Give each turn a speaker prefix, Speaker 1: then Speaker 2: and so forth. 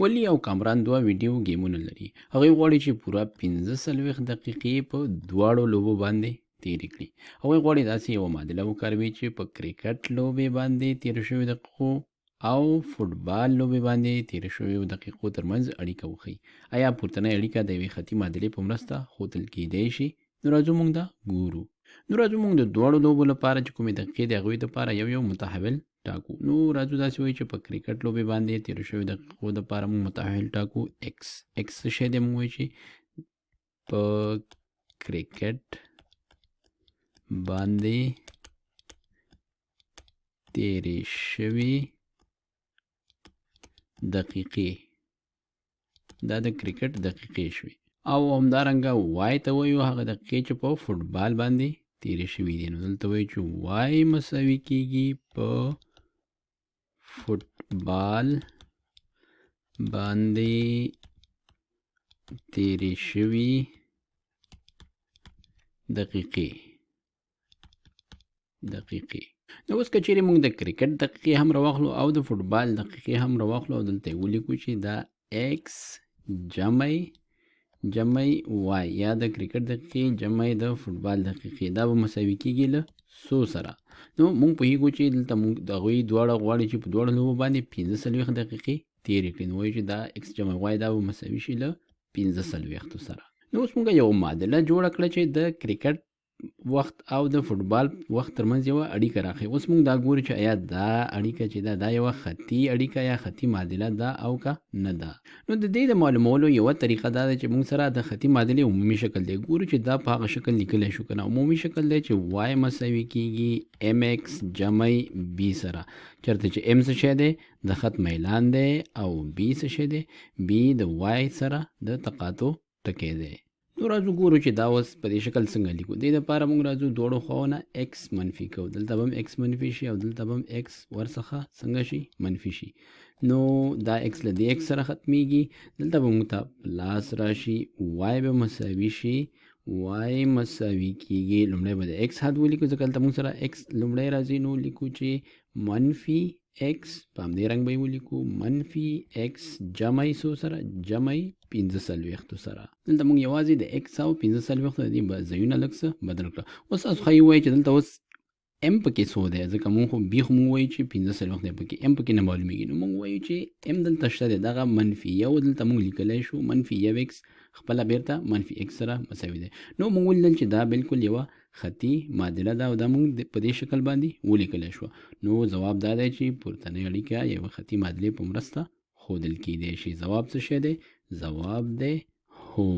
Speaker 1: ولی او کامران دوه ویډیو گیمونه لري. هغوی غواړي چې پوره 45 دقیقې په دواړو لوبو باندې تېرې کړي. هغوی غواړي داسې یوه معادله وکاروي چې په کرکټ لوبې باندې تېرو شویو دقیقو او فوټبال لوبې باندې تېرو شویو دقیقو ترمنځ اړیکه وښیي. آیا پورتنۍ اړیکه د یوې خطي معادلې په مرسته ښودل کیدی شي؟ نو راځو موږ دا ګورو. نو راځو موږ د دواړو لوبو لپاره چې کومې دقیقې د هغوی دپاره یو متحول ټاکو. نو راځو داسې وایو چې په کرکټ لوبې باندې تېرو شویو دقیقو دپاره موږ متحول ټاکو ایکس. ایکس څه شی دی؟ موږ وایو چې په کرکټ باندې تېرې شوي دقیقې، دا د کرکټ دقیقې شوي. او همدارنګه وای ته وایو هغه دقیقې چې په فوټبال باندې تېرې شوي دي. نو دلته وایو چې وای مساوي کیږي په فوټبال باندې تېرې شوي دقیقې. نو اوس که چیرې موږ د کرکټ دقیقې هم راواخلو او د فوټبال دقیقې هم راواخلو او دلته یې ولیکو چې دا ایکس جمع وای یا د کرکټ دقیقې جمع د فوټبال دقیقې، دا به مساوي کیږي له څو سره. نو موږ پوهیږو چې دلته موږ د هغوی دواړه غواړي چې په دواړو لوبو باندې 45 دقیقې تېرې کړي. نو وایو چې دا ایکس جمع وای دا به مساوي شي له 45 سره. نو اوس موږ یو معادله جوړه کړه چې د کرکټ وخت او د فوټبال وخت ترمنځ یوه اړیکه راښیي. اوس موږ دا ګورو چې آیا دا اړیکه چې ده دا یوه خطي اړیکه یا خطي معادله ده او که نه ده. نو د دې د معلومولو یوه طریقه دا ده چې موږ سره د خطي معادلې عمومي شکل دی. ګورو چې دا په هغه شکل لیکلی شو که نه. عمومي شکل دی چې وای مساوي کیږي ام ایکس جمع بي سره. چېرته چې ام څه شی دی؟ د خط میلان دی او بي څه شی دی؟ بي د وای سره د تقاطع ټکی دی. نو راځو ګورو چې دا اوس په دې شکل څنګه لیکو. دې دپاره موږ راځو دواړو خواو نه ایکس منفي کوو. دلته به هم ایکس منفي شي او دلته به هم ایکس ورڅخه څنګه شي؟ منفي شي. نو دا ایکس له دې ایکس سره ختمیږي. دلته به موږ ته پلاس راشي، وای به مساوي شي، وای مساوي کیږي. لومړی به د ایکس حد ولیکو ځکه دلته موږ سره ایکس لومړی راځي. نو لیکو چې منفي ایکس، په همدې رنګ به یې ولیکو، منفي ایکس جمع څو سره؟ جمع 45 سره. دلته موږ یوازې د ایکس او 45 د دې ځایونه لږ څه بدل کړه. اوس تاسو ښایي ووایي چې دلته اوس ام پکې څو دی؟ ځکه موږ خو بي خو موږ وایو چې 45 دی، پکې ام پکې نه معلومیږي. نو موږ وایو چې ام دلته شته دی، دغه منفي یو دلته موږ لیکلی شو، منفي یو ایکس خپله بیرته منفي ایکس سره مساوي دی. نو موږ ولیدل چې دا بالکل یوه خطي معادله ده او دا موږ په دې شکل باندې ولیکلی شو. نو ځواب دا دی چې پورتنۍ اړیکه یوه خطي معادلې په مرسته ښودل کیدی شي. ځواب څه شی دی؟ ځواب دی هو.